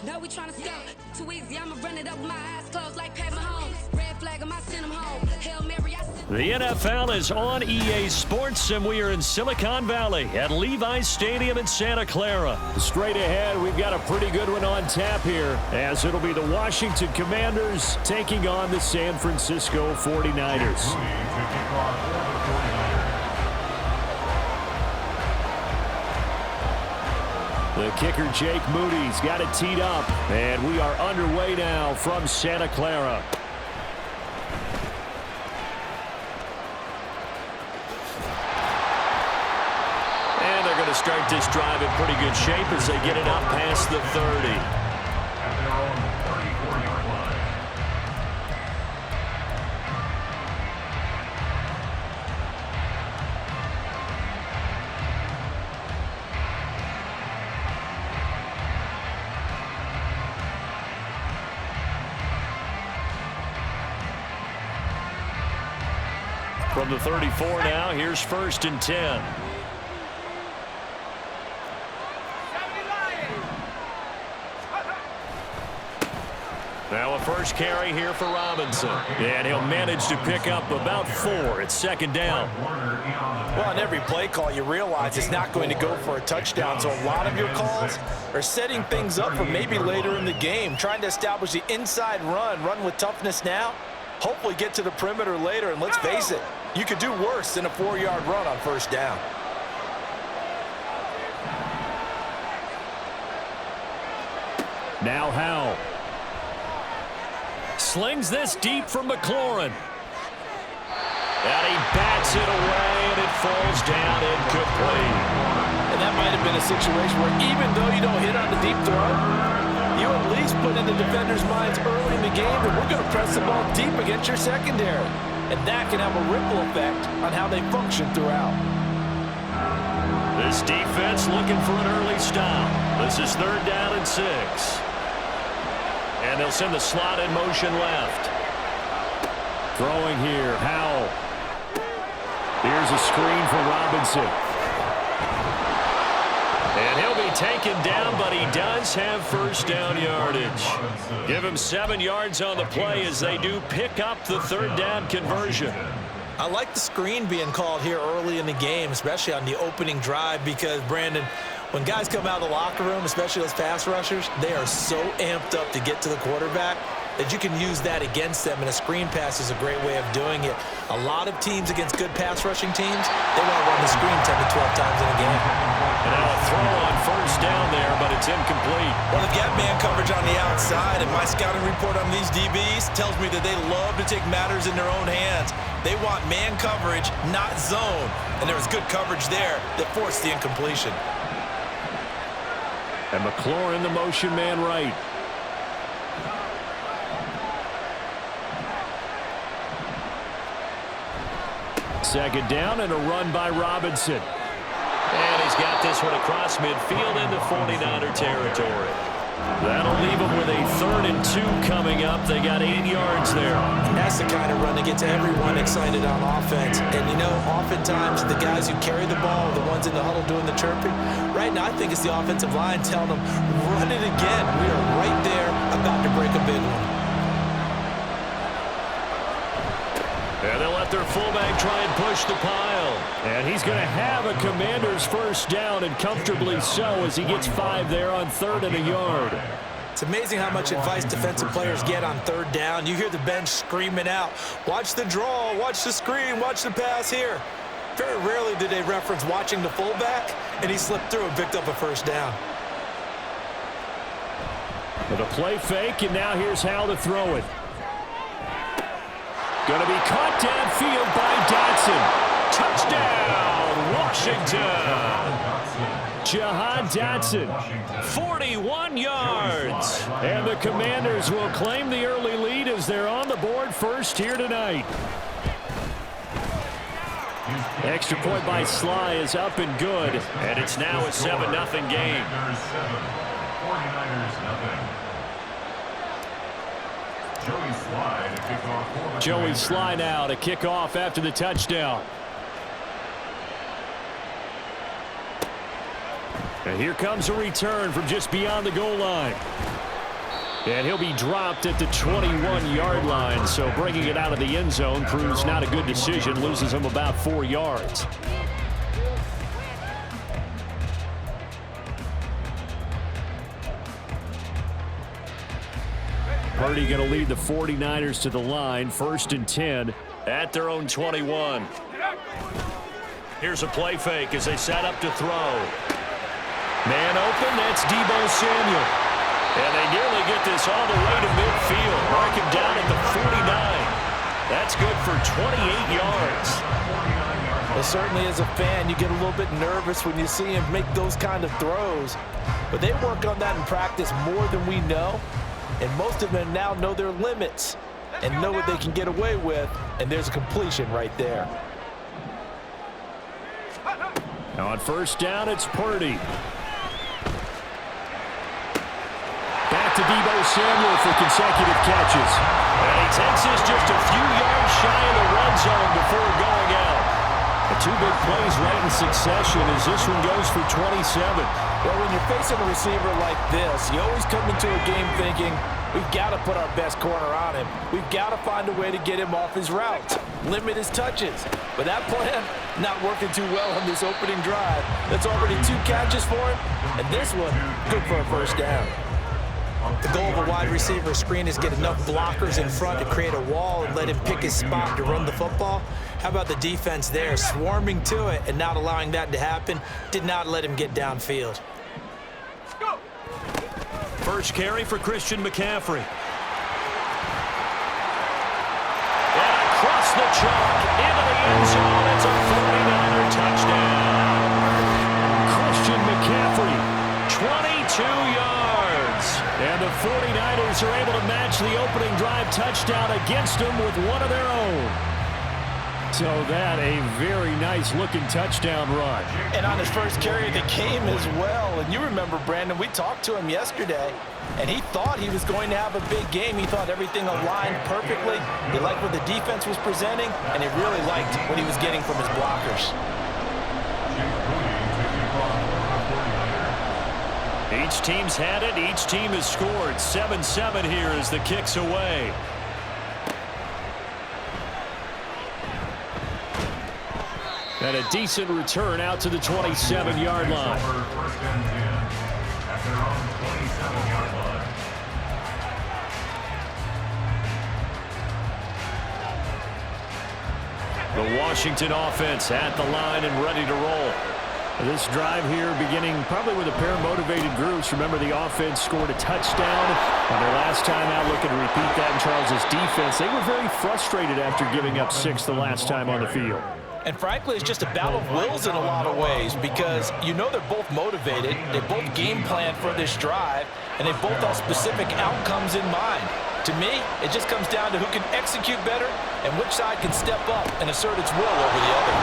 Now we trying to score. Too easy, I'ma run it up with my eyes closed like Pat Mahomes. Red flag, I'ma send him home. Hail Mary, The NFL is on EA Sports, and we are in Silicon Valley at Levi's Stadium in Santa Clara. Straight ahead, we've got a pretty good one on tap here, as it'll be the Washington Commanders taking on the San Francisco 49ers. The kicker, Jake Moody's got it teed up, and we are underway now from Santa Clara. And they're going to start this drive in pretty good shape as they get it up past the 30. From the 34 now, here's 1st and 10. Now a first carry here for Robinson. And he'll manage to pick up about 4. It's 2nd down. Well, on every play call, you realize it's not going to go for a touchdown. So a lot of your calls are setting things up for maybe later in the game, trying to establish the inside run with toughness now. Hopefully get to the perimeter later, and let's face it, you could do worse than a 4-yard run on 1st down. Now Howell. Slings this deep from McLaurin. And he bats it away, and it falls down incomplete. And that might have been a situation where even though you don't hit on the deep throw, you at least put in the defenders' minds early in the game that we're going to press the ball deep against your secondary. And that can have a ripple effect on how they function throughout. This defense looking for an early stop. This is 3rd down and 6. And they'll send the slot in motion left. Throwing here, Howell. Here's a screen for Robinson. And he'll be taken down, but he does have 1st down yardage. Give him 7 yards on the play as they do pick up the 3rd down conversion. I like the screen being called here early in the game, especially on the opening drive, because, Brandon, when guys come out of the locker room, especially those pass rushers, they are so amped up to get to the quarterback that you can use that against them, and a screen pass is a great way of doing it. A lot of teams against good pass rushing teams, they want to run the screen 10 to 12 times in a game. And now a throw on 1st down there, but it's incomplete. Well, they've got man coverage on the outside, and my scouting report on these DBs tells me that they love to take matters in their own hands. They want man coverage, not zone. And there was good coverage there that forced the incompletion. And McLaurin, the motion man right. Second down and a run by Robinson. And he's got this one across midfield into 49er territory. That'll leave them with a 3rd and 2 coming up. They got 8 yards there. That's the kind of run that gets everyone excited on offense. And, you know, oftentimes the guys who carry the ball are the ones in the huddle doing the chirping. Right now, I think it's the offensive line telling them, run it again. We are right there about to break a big one. And they'll let their fullback try and push the pile. And he's going to have a Commander's 1st down, and comfortably so, as he gets 5 there on 3rd and a yard. It's amazing how much advice defensive players get on 3rd down. You hear the bench screaming out, watch the draw, watch the screen, watch the pass here. Very rarely do they reference watching the fullback, and he slipped through and picked up a 1st down. With a play fake, and now here's how to throw it. Going to be caught downfield by Dotson. Touchdown, Washington. Jahan Dotson, 41 yards. And the Commanders will claim the early lead as they're on the board first here tonight. Extra point by Sly is up and good. And it's now a 7-0 game. Joey Sly now to kick off after the touchdown. And here comes a return from just beyond the goal line. And he'll be dropped at the 21-yard line, so bringing it out of the end zone proves not a good decision, loses him about 4 yards. Purdy going to lead the 49ers to the line, 1st and 10 at their own 21. Here's a play fake as they set up to throw. Man open, that's Deebo Samuel. And they nearly get this all the way to midfield. Mark him down at the 49. That's good for 28 yards. Well, certainly as a fan, you get a little bit nervous when you see him make those kind of throws. But they work on that in practice more than we know. And most of them now know their limits and know what they can get away with. And there's a completion right there. Now on 1st down, it's Purdy. Back to Deebo Samuel for consecutive catches. And he takes this just a few yards shy of the red zone before going out. The 2 big plays right in succession as this one goes for 27. Well, when you're facing a receiver like this, you always come into a game thinking, we've got to put our best corner on him. We've got to find a way to get him off his route, limit his touches. But that plan not working too well on this opening drive. That's already 2 catches for him, and this one good for a 1st down. The goal of a wide receiver screen is get enough blockers in front to create a wall and let him pick his spot to run the football. How about the defense there, swarming to it and not allowing that to happen? Did not let him get downfield. First carry for Christian McCaffrey. And across the chalk into the end zone. It's a 49er touchdown. Christian McCaffrey, 22 yards. And the 49ers are able to match the opening drive touchdown against them with one of their own. So that a very nice-looking touchdown run. And on his first carry of the game as well. And you remember, Brandon, we talked to him yesterday, and he thought he was going to have a big game. He thought everything aligned perfectly. He liked what the defense was presenting, and he really liked what he was getting from his blockers. Each team's had it. Each team has scored. 7-7 here as the kick's away. And a decent return out to the 27-yard line. The Washington offense at the line and ready to roll. This drive here beginning probably with a pair of motivated groups. Remember, the offense scored a touchdown on their last time out. Looking to repeat that in Charles' defense. They were very frustrated after giving up 6 the last time on the field. And frankly, it's just a battle of wills in a lot of ways because you know they're both motivated, they both game plan for this drive, and they both have specific outcomes in mind. To me, it just comes down to who can execute better and which side can step up and assert its will over the other.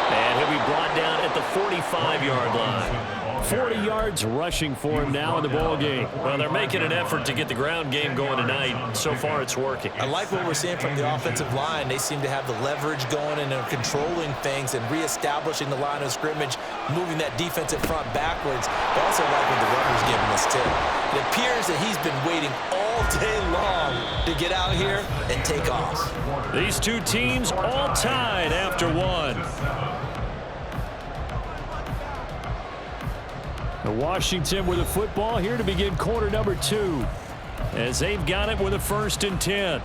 And he'll be brought down at the 45-yard line. 40 yards rushing for him now in the ball game. Well, they're making an effort to get the ground game going tonight. So far, it's working. I like what we're seeing from the offensive line. They seem to have the leverage going and are controlling things and reestablishing the line of scrimmage, moving that defensive front backwards. I also like what the runner's giving us, too. It appears that he's been waiting all day long to get out here and take off. These two teams all tied after one. Washington with the football here to begin quarter number 2 as they've got it with a 1st and 10.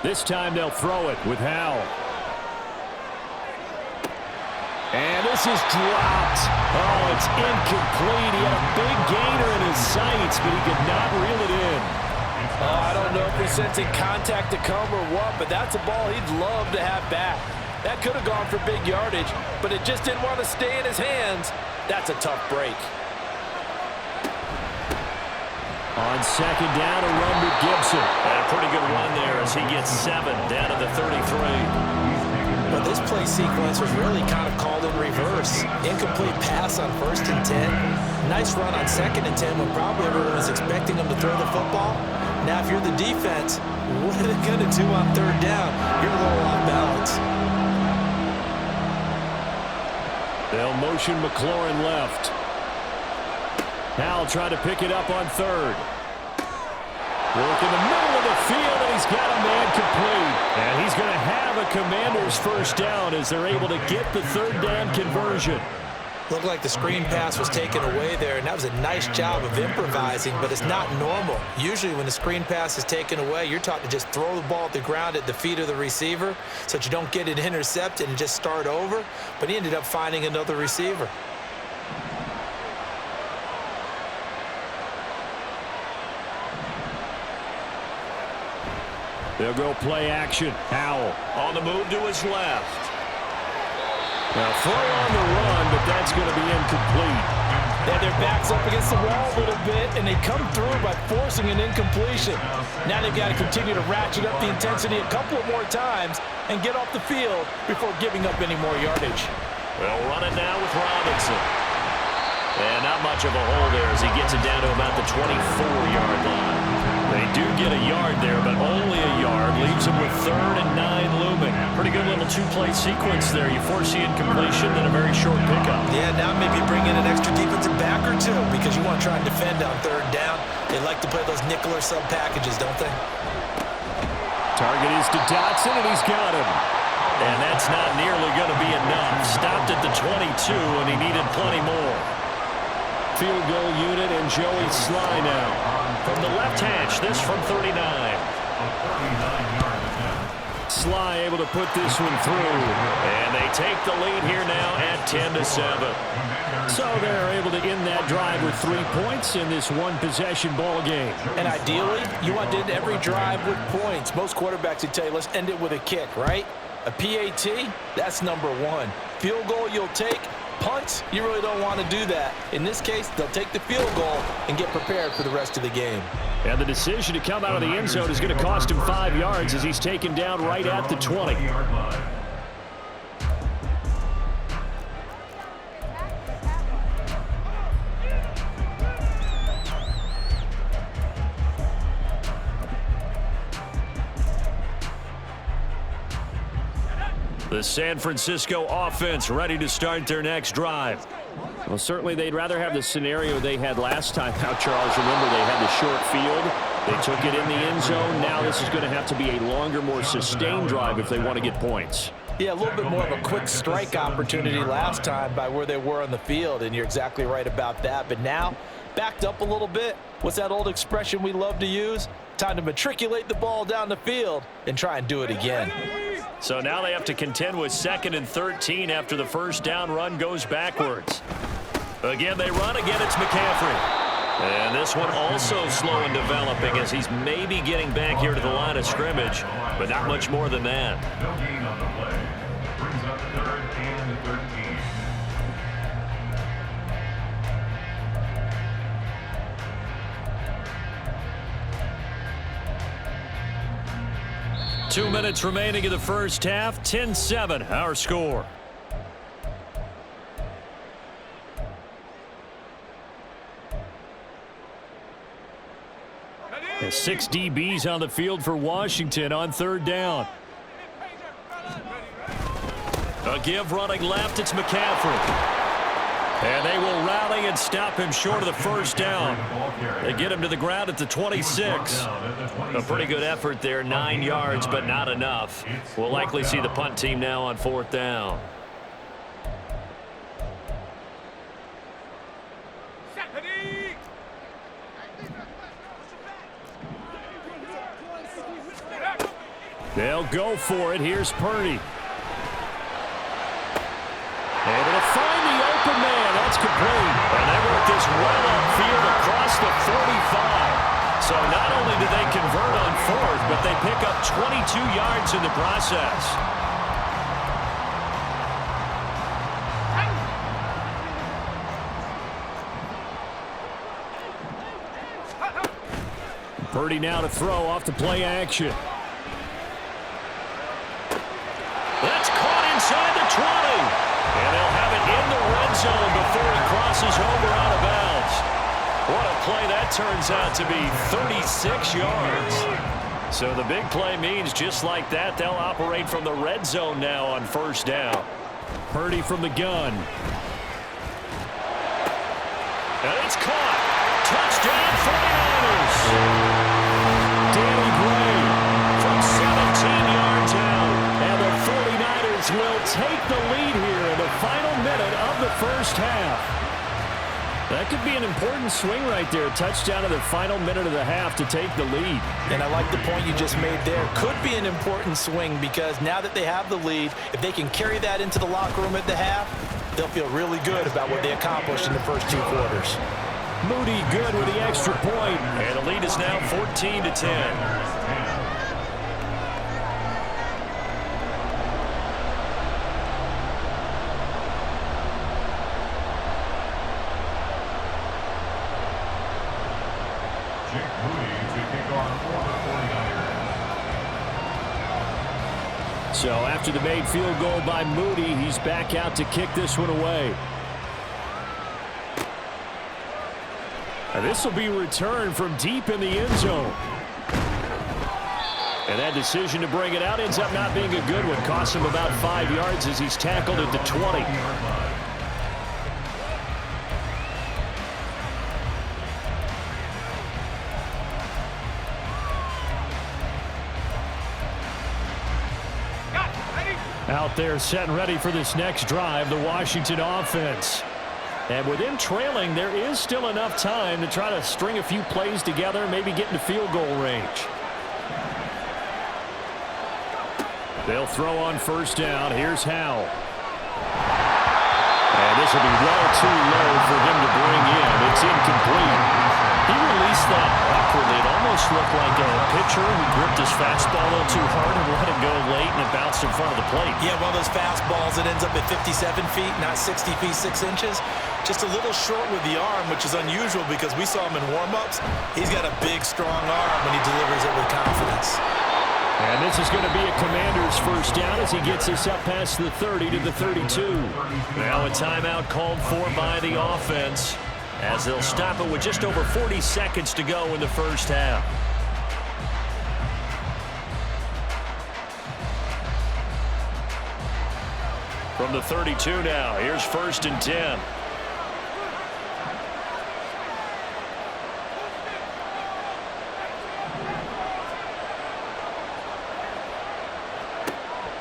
This time they'll throw it with Howell. And this is dropped. Oh, it's incomplete. He had a big gainer in his sights, but he could not reel it in. Oh, I don't know if he's sensing contact to come or what, but that's a ball he'd love to have back. That could have gone for big yardage, but it just didn't want to stay in his hands. That's a tough break. On 2nd down, a run with Gibson. And a pretty good run there as he gets 7 down to the 33. Well, this play sequence was really kind of called in reverse. Incomplete pass on 1st and 10. Nice run on 2nd and 10 when probably everyone was expecting them to throw the football. Now, if you're the defense, what are they going to do on 3rd down? You're a little off balance. They'll motion McLaurin left. Howell trying to pick it up on 3rd. Work in the middle of the field, and he's got a man complete. And he's going to have a Commanders 1st down as they're able to get the 3rd down conversion. Looked like the screen pass was taken away there, and that was a nice job of improvising, but it's not normal. Usually when the screen pass is taken away, you're taught to just throw the ball at the ground at the feet of the receiver so that you don't get it intercepted and just start over, but he ended up finding another receiver. They'll go play action. Howell on the move to his left. Now throw on the run, but that's going to be incomplete. They had their backs up against the wall a little bit, and they come through by forcing an incompletion. Now they've got to continue to ratchet up the intensity a couple of more times and get off the field before giving up any more yardage. Well, run it now with Robinson. And not much of a hole there as he gets it down to about the 24-yard line. They do get a yard there, but only a yard. Leaves them with 3rd and 9 looming. Pretty good little 2-play sequence there. You force the incompletion, then a very short pickup. Yeah, now maybe bring in an extra defensive back or two because you want to try and defend on 3rd down. They like to play those nickel or sub packages, don't they? Target is to Dotson, and he's got him. And that's not nearly going to be enough. Stopped at the 22, and he needed plenty more. Field goal unit and Joey Sly now. From the left hash, this from 39. Sly able to put this one through. And they take the lead here now at 10-7. So they're able to end that drive with 3 points in this one-possession ball game. And ideally, you want to end every drive with points. Most quarterbacks would tell you, let's end it with a kick, right? A PAT, that's number 1. Field goal you'll take. Punts, you really don't want to do that. In this case, they'll take the field goal and get prepared for the rest of the game. And the decision to come out of the end zone is going to cost him 5 yards as he's taken down right at the 20. 'The San Francisco offense ready to start their next drive. Well, certainly they'd rather have the scenario they had last time out, Charles. Remember, they had the short field. They took it in the end zone. Now this is going to have to be a longer, more sustained drive if they want to get points. Yeah, a little bit more of a quick strike opportunity last time by where they were on the field, and you're exactly right about that. But now, backed up a little bit. What's that old expression we love to use? Time to matriculate the ball down the field and try and do it again. So now they have to contend with 2nd and 13 after the first down run goes backwards. Again, they run. Again, it's McCaffrey. And this one also slow in developing as he's maybe getting back here to the line of scrimmage, but not much more than that. No gain on the play. Brings up 3rd and 13. Two minutes remaining in the first half. 10-7, our score. And 6 DBs on the field for Washington on 3rd down. A give running left, it's McCaffrey. And they will rally and stop him short of the first down. They get him to the ground at the 26. A pretty good effort there, 9 yards, but not enough. We'll likely see the punt team now on 4th down. They'll go for it. Here's Purdy. Able to find the open man. That's complete. And they work this well upfield across the 45. So not only do they convert on 4th, but they pick up 22 yards in the process. Purdy now to throw off the play action. That's caught zone before he crosses over out of bounds. What a play that turns out to be, 36 yards. So the big play means just like that, they'll operate from the red zone now on first down. Purdy from the gun. And it's caught. Touchdown 49ers. Danny Gray from 17 yards out. And the 49ers will take the lead here in the final minute of the first half. That could be an important swing right there. Touchdown in the final minute of the half to take the lead. And I like the point you just made there. Could be an important swing because now that they have the lead, if they can carry that into the locker room at the half, they'll feel really good about what they accomplished in the first 2 quarters. Moody good with the extra point. And the lead is now 14-10. So after the made field goal by Moody, he's back out to kick this one away. And this will be returned from deep in the end zone. And that decision to bring it out ends up not being a good one. Costs him about 5 yards as he's tackled at the 20. Out there set and ready for this next drive, the Washington offense. And with them trailing, there is still enough time to try to string a few plays together, maybe get into field goal range. They'll throw on first down. Here's Howell. And this will be well too low for him to bring in. It's incomplete. He released that awkwardly. It almost looked like a pitcher who gripped his fastball a little too hard and let it go late, and it bounced in front of the plate. Yeah, one of those fastballs that ends up at 57 feet, not 60 feet, 6 inches. Just a little short with the arm, which is unusual because we saw him in warm-ups. He's got a big, strong arm when he delivers it with confidence. And this is going to be a Commander's first down as he gets us up past the 30 to the 32. Now a timeout called for by the offense as they'll stop it with just over 40 seconds to go in the first half. From the 32 now, here's 1st and 10.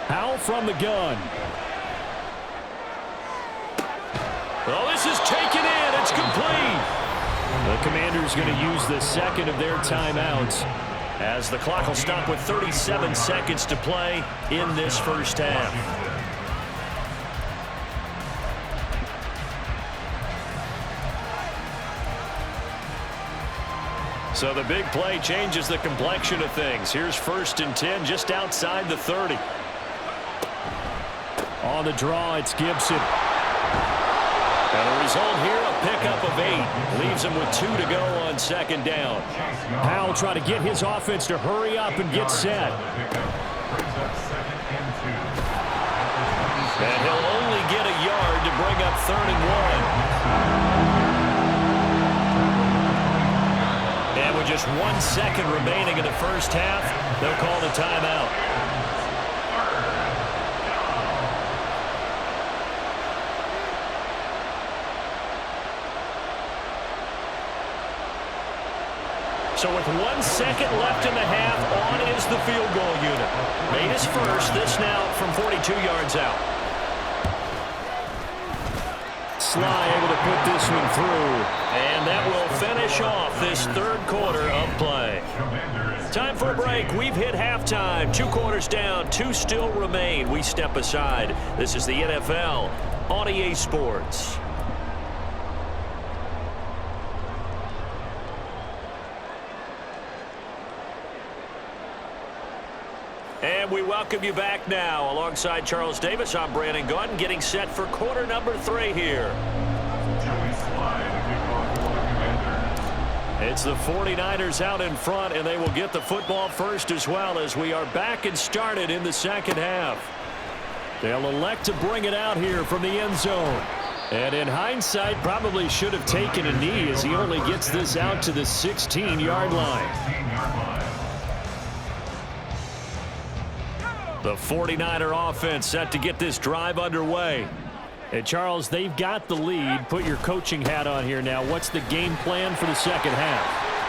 Howell from the gun. Oh, this is taken in. It's complete. The Commanders going to use the second of their timeouts as the clock will stop with 37 seconds to play in this first half. So the big play changes the complexion of things. Here's 1st and 10 just outside the 30. On the draw, it's Gibson. And the result here, a pickup of 8. Leaves him with 2 to go on 2nd down. Howell trying to get his offense to hurry up and get set. And he'll only get a yard to bring up 3rd and 1. And with just 1 second remaining in the first half, they'll call the timeout. So with 1 second left in the half, on is the field goal unit. Made his first, this now from 42 yards out. Sly able to put this one through. And that will finish off this 3rd quarter of play. Time for a break. We've hit halftime. 2 quarters down, 2 still remain. We step aside. This is the NFL on EA Sports. And we welcome you back now. Alongside Charles Davis, I'm Brandon Gaudin, getting set for quarter number 3 here. It's the 49ers out in front, and they will get the football first as well as we are back and started in the second half. They'll elect to bring it out here from the end zone. And in hindsight, probably should have taken a knee as he only gets this out to the 16-yard line. The 49er offense set to get this drive underway. And Charles, they've got the lead. Put your coaching hat on here now. What's the game plan for the second half?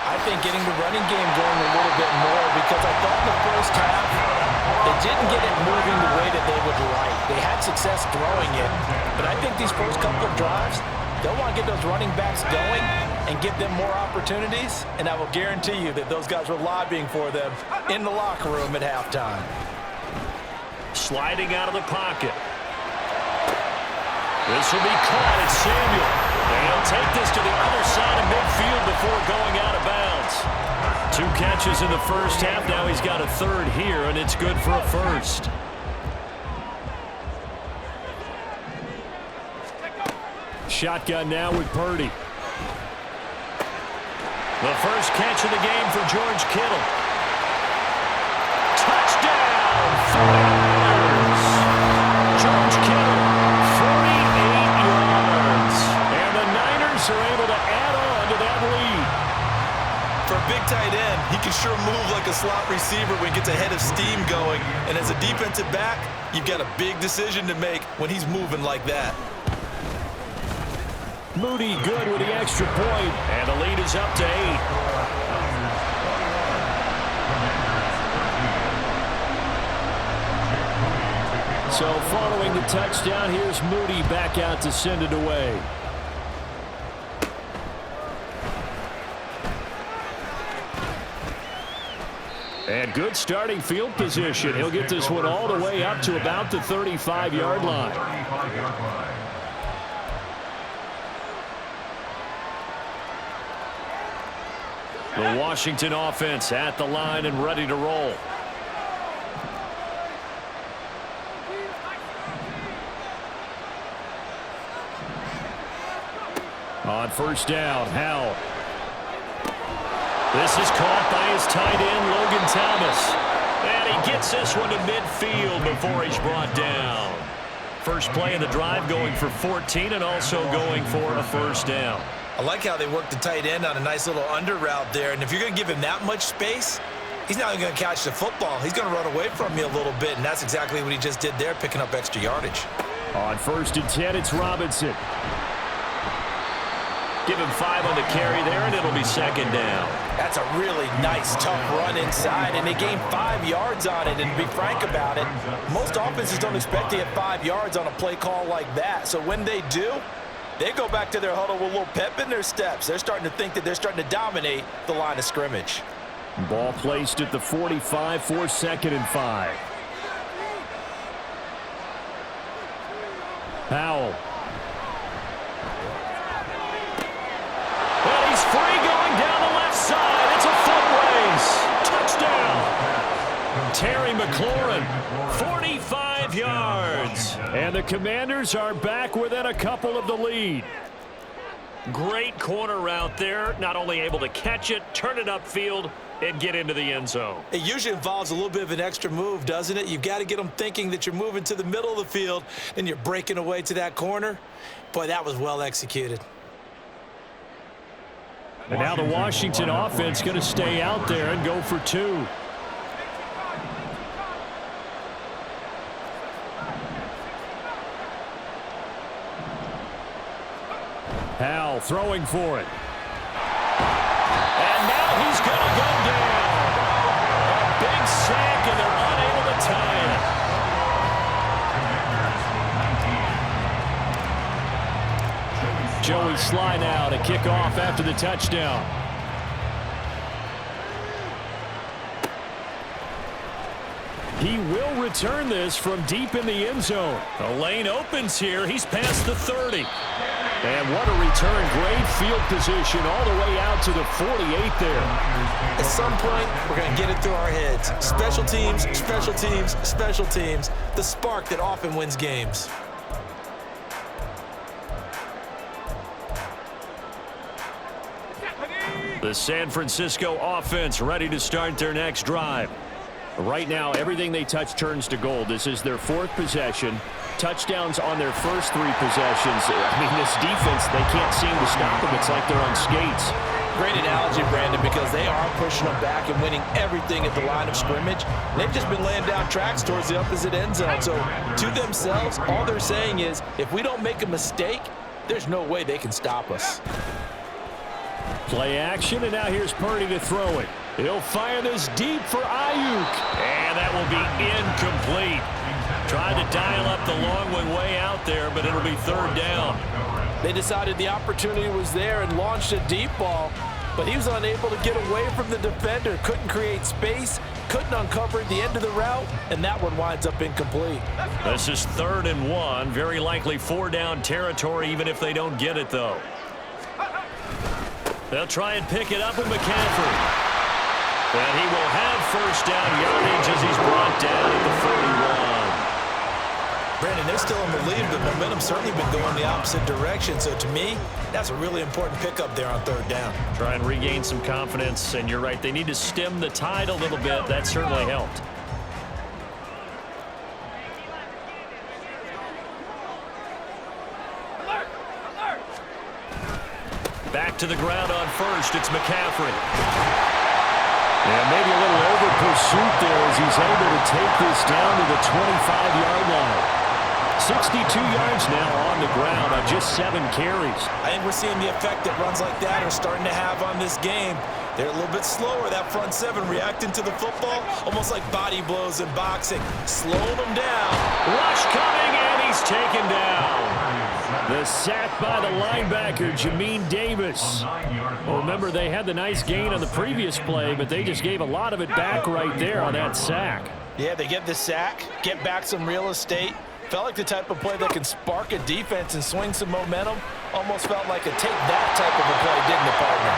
I think getting the running game going a little bit more, because I thought in the first half they didn't get it moving the way that they would like. They had success throwing it, but I think these first couple of drives, they'll want to get those running backs going and give them more opportunities, and I will guarantee you that those guys were lobbying for them in the locker room at halftime. Sliding out of the pocket. This will be caught at Samuel. And he'll take this to the other side of midfield before going out of bounds. 2 catches in the first half. Now he's got a third here, and it's good for a first. Shotgun now with Purdy. The first catch of the game for George Kittle. Touchdown! 49ers! George Kittle, 48 yards. And the Niners are able to add on to that lead. For a big tight end, he can sure move like a slot receiver when he gets a head of steam going. And as a defensive back, you've got a big decision to make when he's moving like that. Moody good with the extra point, and the lead is up to 8. So following the touchdown, here's Moody back out to send it away. And good starting field position. He'll get this one all the way up to about the 35-yard line. The Washington offense at the line and ready to roll. On first down, Howell. This is caught by his tight end, Logan Thomas. And he gets this one to midfield before he's brought down. First play of the drive going for 14 and also going for a first down. I like how they worked the tight end on a nice little under route there. And if you're going to give him that much space, he's not going to catch the football. He's going to run away from you a little bit, and that's exactly what he just did there, picking up extra yardage. On first and 10, it's Robinson. Give him 5 on the carry there, and it'll be second down. That's a really nice, tough run inside, and they gained 5 yards on it. And to be frank about it, most offenses don't expect to get 5 yards on a play call like that. So when they do, they go back to their huddle with a little pep in their steps. They're starting to think that they're starting to dominate the line of scrimmage. Ball placed at the 45 for second and 5. Howell. And he's free going down the left side. It's a foot race. Touchdown. Terry McLaurin, 45 yards. And the Commanders are back within a couple of the lead. Great corner route there. Not only able to catch it, turn it upfield, and get into the end zone. It usually involves a little bit of an extra move, doesn't it? You've got to get them thinking that you're moving to the middle of the field, and you're breaking away to that corner. Boy, that was well executed. And now the Washington offense going to stay out there and go for 2. Howell throwing for it. And now he's going to go down. A big sack, and they're unable to tie it. Joey Sly now to kick off after the touchdown. He will return this from deep in the end zone. The lane opens here. He's past the 30. And what a return. Great field position all the way out to the 48 there. At some point, we're going to get it through our heads. Special teams, special teams, special teams. The spark that often wins games. The San Francisco offense ready to start their next drive. Right now, everything they touch turns to gold. This is their 4th possession. touchdowns on their first 3 possessions. I mean, this defense, they can't seem to stop them. It's like they're on skates. Great analogy, Brandon, because they are pushing them back and winning everything at the line of scrimmage. They've just been laying down tracks towards the opposite end zone. So to themselves, all they're saying is, if we don't make a mistake, there's no way they can stop us. Play action, and now here's Purdy to throw it. He'll fire this deep for Ayuk. And that will be incomplete. Tried to dial up the long one way out there, but it'll be 3rd down. They decided the opportunity was there and launched a deep ball, but he was unable to get away from the defender, couldn't create space, couldn't uncover the end of the route, and that one winds up incomplete. This is 3rd and 1, very likely 4-down territory even if they don't get it, though. They'll try and pick it up with McCaffrey. And he will have 1st down yardage as he's brought down at the 41. Brandon, they're still in the lead, but momentum's certainly been going the opposite direction. So to me, that's a really important pickup there on 3rd down. Try and regain some confidence, and you're right. They need to stem the tide a little bit. That certainly helped. Back to the ground on 1st. It's McCaffrey. And maybe a little over pursuit there as he's able to take this down to the 25-yard line. 62 yards now on the ground on just 7 carries. I think we're seeing the effect that runs like that are starting to have on this game. They're a little bit slower, that front 7, reacting to the football, almost like body blows in boxing, slowing them down. Rush coming, and he's taken down. The sack by the linebacker, Jamin Davis. Well, remember, they had the nice gain on the previous play, but they just gave a lot of it back right there on that sack. Yeah, they get the sack, get back some real estate. Felt like the type of play that can spark a defense and swing some momentum. Almost felt like a take-that type of a play, didn't it, partner?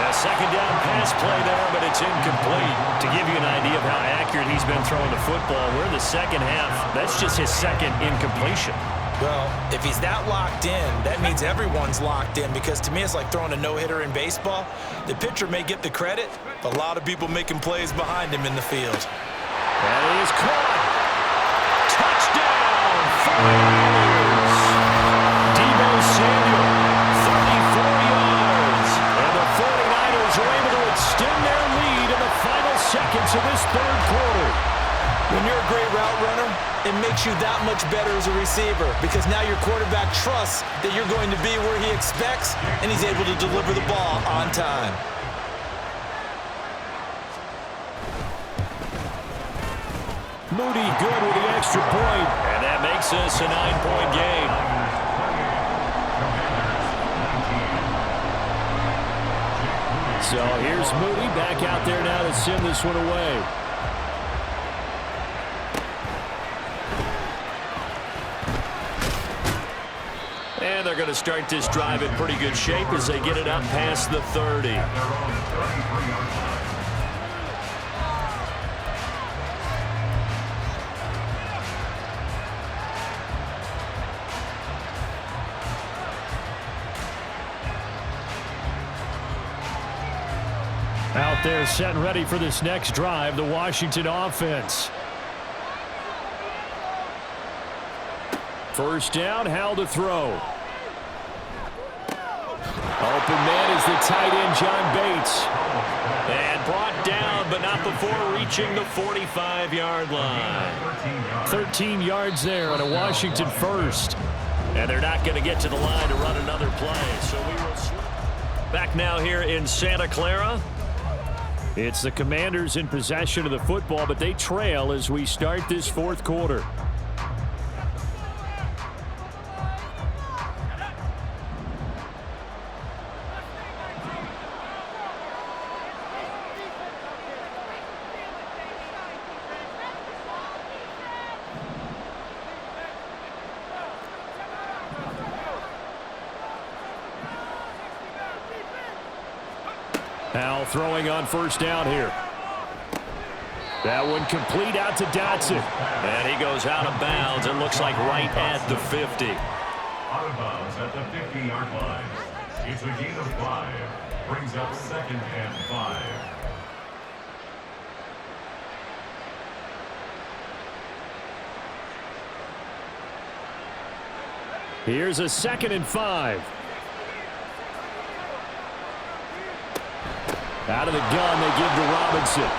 A 2nd down pass play there, but it's incomplete. To give you an idea of how accurate he's been throwing the football, we're in the 2nd half. That's just his 2nd incompletion. Well, if he's that locked in, that means everyone's locked in, because to me it's like throwing a no-hitter in baseball. The pitcher may get the credit, but a lot of people making plays behind him in the field. That is caught. Touchdown, 49ers. Deebo Samuel, 34 yards. And the 49ers are able to extend their lead in the final seconds of this 3rd quarter. When you're a great route runner, it makes you that much better as a receiver, because now your quarterback trusts that you're going to be where he expects, and he's able to deliver the ball on time. Moody good with the extra point, and that makes this a 9-point game. So here's Moody back out there now to send this one away. And they're going to start this drive in pretty good shape as they get it up past the 30. Out there set and ready for this next drive, the Washington offense. 1st down, Howell to throw. Open man is the tight end, John Bates. And brought down, but not before reaching the 45-yard line. 13 yards there on a Washington 1st. And they're not going to get to the line to run another play. So we will back now here in Santa Clara. It's the Commanders in possession of the football, but they trail as we start this 4th quarter. Howell throwing on 1st down here. That one complete out to Dotson. And he goes out of bounds. It looks like right at the 50. Out of bounds at the 50-yard line. It's a gain of 5. Brings up 2nd and 5. Here's a 2nd and 5. Out of the gun, they give to Robinson.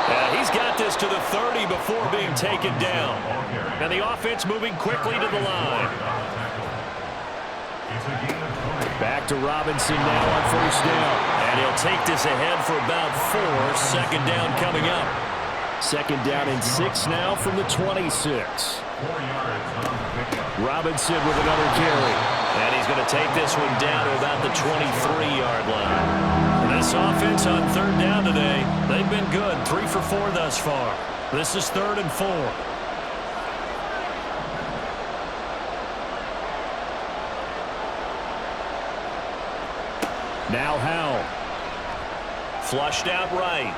And he's got this to the 30 before being taken down. And the offense moving quickly to the line. Back to Robinson now on 1st down. And he'll take this ahead for about 4. 2nd down coming up. 2nd down and 6 now from the 26. Robinson with another carry. And he's going to take this one down to about the 23-yard line. And this offense on 3rd down today, they've been good. 3 for 4 thus far. This is 3rd and 4. Now Howell. Flushed out right.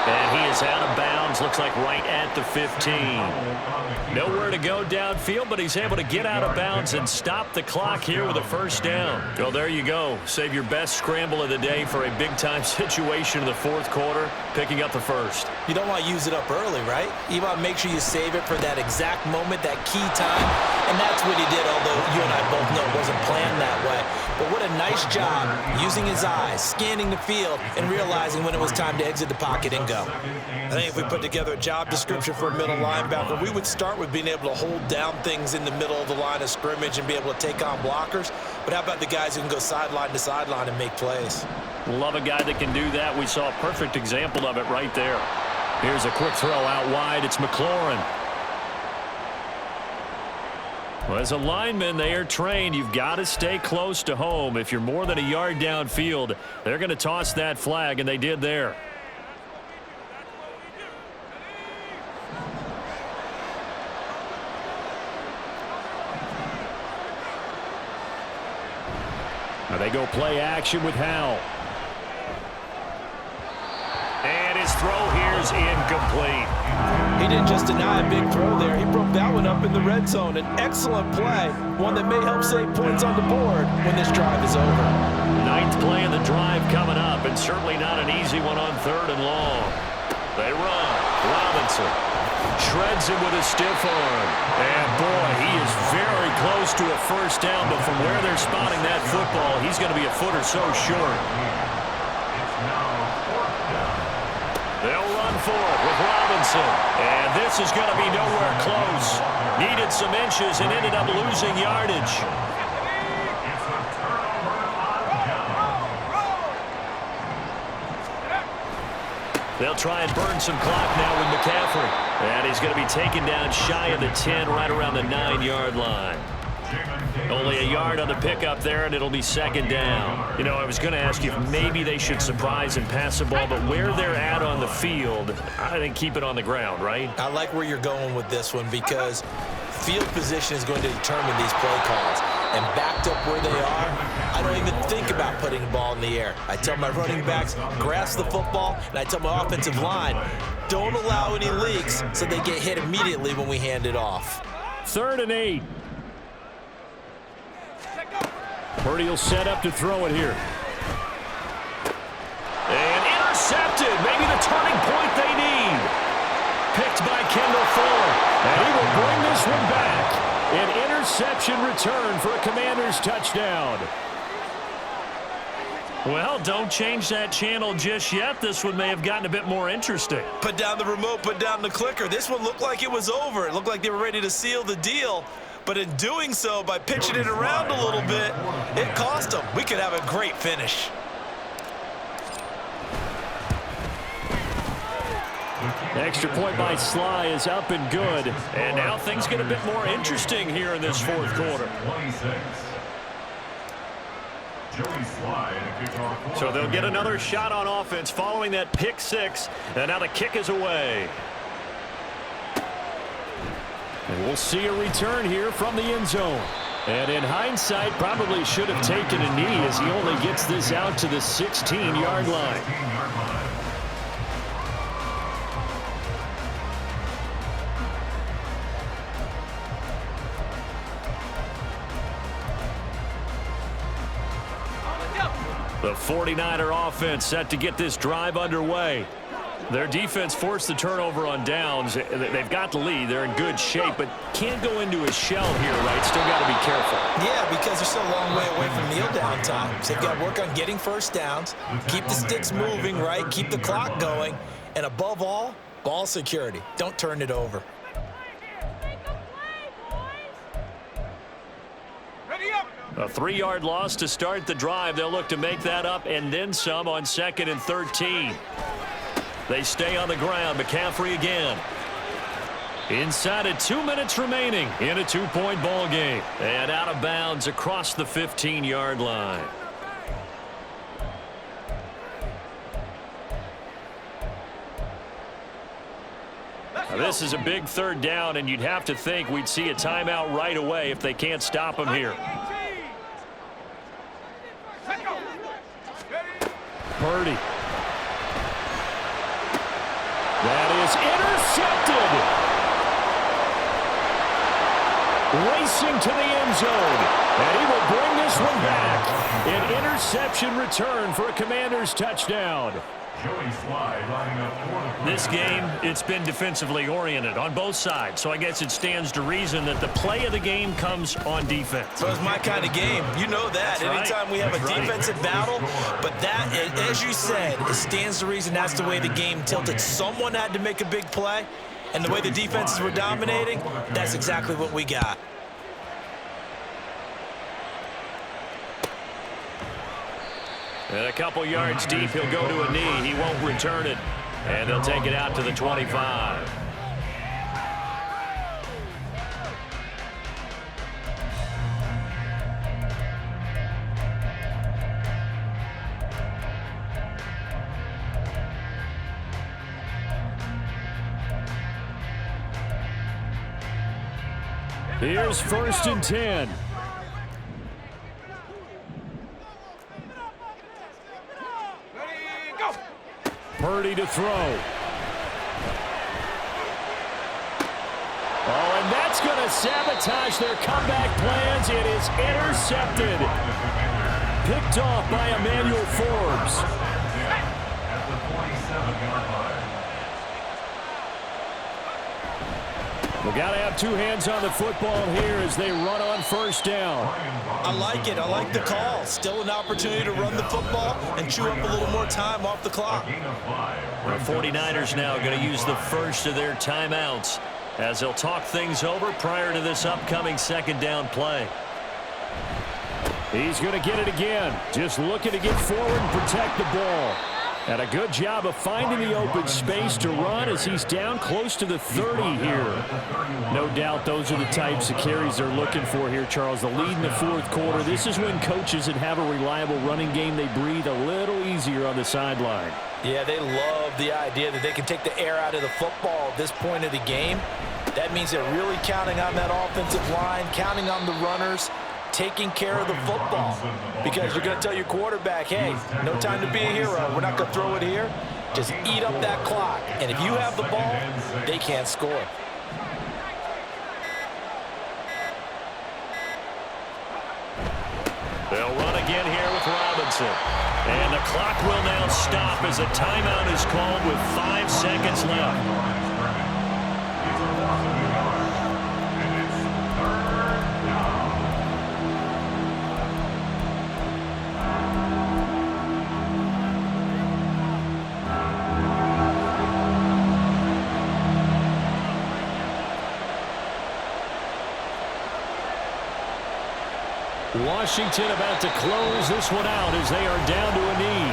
And he is out of bounds, looks like right at the 15. Nowhere to go downfield, but he's able to get out of bounds and stop the clock here with a 1st down. Well, there you go. Save your best scramble of the day for a big-time situation in the 4th quarter, picking up the 1st. You don't want to use it up early, right? You want to make sure you save it for that exact moment, that key time. And that's what he did, although you and I both know it wasn't planned that way. But what a nice job using his eyes, scanning the field, and realizing when it was time to exit the pocket and go. I think if we put together a job description for a middle linebacker, we would start with being able to hold down things in the middle of the line of scrimmage and be able to take on blockers. But how about the guys who can go sideline to sideline and make plays? Love a guy that can do that. We saw a perfect example of it right there. Here's a quick throw out wide. It's McLaurin. Well, as a lineman, they are trained. You've got to stay close to home. If you're more than a yard downfield, they're going to toss that flag, and they did there. Now they go play action with Howell. And his throw here is incomplete. He didn't just deny a big throw there. He broke that one up in the red zone. An excellent play, one that may help save points on the board when this drive is over. 9th play of the drive coming up, and certainly not an easy one on 3rd and long. They run. Robinson shreds him with a stiff arm. And, boy, he is very close to a 1st down, but from where they're spotting that football, he's going to be a foot or so short. They'll run for it with Robinson. And this is going to be nowhere close. Needed some inches and ended up losing yardage. They'll try and burn some clock now with McCaffrey. And he's going to be taken down shy of the 10, right around the 9-yard line. Only a yard on the pickup there, and it'll be 2nd down. You know, I was going to ask you if maybe they should surprise and pass the ball, but where they're at on the field, I think keep it on the ground, right? I like where you're going with this one because field position is going to determine these play calls. And backed up where they are, I don't even think about putting the ball in the air. I tell my running backs, grasp the football, and I tell my offensive line, don't allow any leaks so they get hit immediately when we hand it off. 3rd and 8. Purdy will set up to throw it here. And intercepted. Maybe the turning point they need. Picked by Kendall Fuller. And he will bring this one back. An interception return for a Commanders touchdown. Well, don't change that channel just yet. This one may have gotten a bit more interesting. Put down the remote, put down the clicker. This one looked like it was over. It looked like they were ready to seal the deal. But in doing so, by pitching it around a little bit, it cost them. We could have a great finish. Extra point by Sly is up and good. And now things get a bit more interesting here in this 4th quarter. So they'll get another shot on offense following that pick 6. And now the kick is away. And we'll see a return here from the end zone. And in hindsight, probably should have taken a knee as he only gets this out to the 16-yard line. The 49er offense set to get this drive underway. Their defense forced the turnover on downs. They've got the lead. They're in good shape, but can't go into a shell here, right? Still got to be careful. Yeah, because they're still a long way away from kneel down time. So they've got to work on getting first downs, keep the sticks moving, right? Keep the clock going. And above all, ball security. Don't turn it over. A 3-yard loss to start the drive. They'll look to make that up and then some on 2nd and 13. They stay on the ground. McCaffrey again. Inside of 2 minutes remaining in a 2-point ball game. And out of bounds across the 15-yard line. Now, this is a big 3rd down, and you'd have to think we'd see a timeout right away if they can't stop him here. Purdy. That is intercepted. Racing to the end zone. And he will bring this one back. An interception return for a Commanders touchdown. This game, it's been defensively oriented on both sides, so I guess it stands to reason that the play of the game comes on defense. So it's my kind of game. You know that. That's Anytime we have a defensive battle, but that, as you said, it stands to reason that's the way the game tilted. Someone had to make a big play, and the way the defenses were dominating, that's exactly what we got. And a couple yards deep, he'll go to a knee. He won't return it. And they'll take it out to the 25. Here's 1st and 10. Purdy to throw. Oh, and that's going to sabotage their comeback plans. It is intercepted. Picked off by Emmanuel Forbes. At the 47-yard line. We've got to have 2 hands on the football here as they run on 1st down. I like it. I like the call. Still an opportunity to run the football and chew up a little more time off the clock. The 49ers now going to use the first of their timeouts as they'll talk things over prior to this upcoming 2nd down play. He's going to get it again. Just looking to get forward and protect the ball. And a good job of finding the open space to run as he's down close to the 30 here. No doubt those are the types of carries they're looking for here, Charles. The lead in the 4th quarter. This is when coaches that have a reliable running game, they breathe a little easier on the sideline. Yeah, they love the idea that they can take the air out of the football at this point of the game. That means they're really counting on that offensive line, counting on the runners, taking care of the football, because you're going to tell your quarterback, hey, no time to be a hero. We're not going to throw it here. Just eat up that clock. And if you have the ball, they can't score. They'll run again here with Robinson. And the clock will now stop as a timeout is called with 5 seconds left. Washington about to close this one out as they are down to a knee.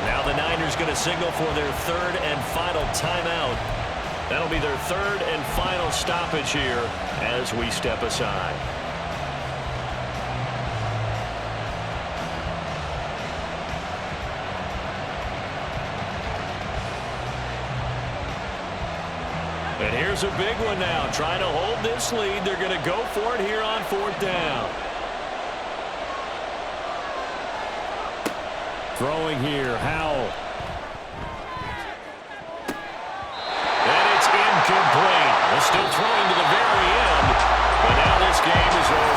Now the Niners going to signal for their 3rd and final timeout. That'll be their 3rd and final stoppage here as we step aside. And here's a big one now. Trying to hold this lead. They're going to go for it here on 4th down. Throwing here, Howell. And it's incomplete. They're still throwing to the very end, but now this game is over.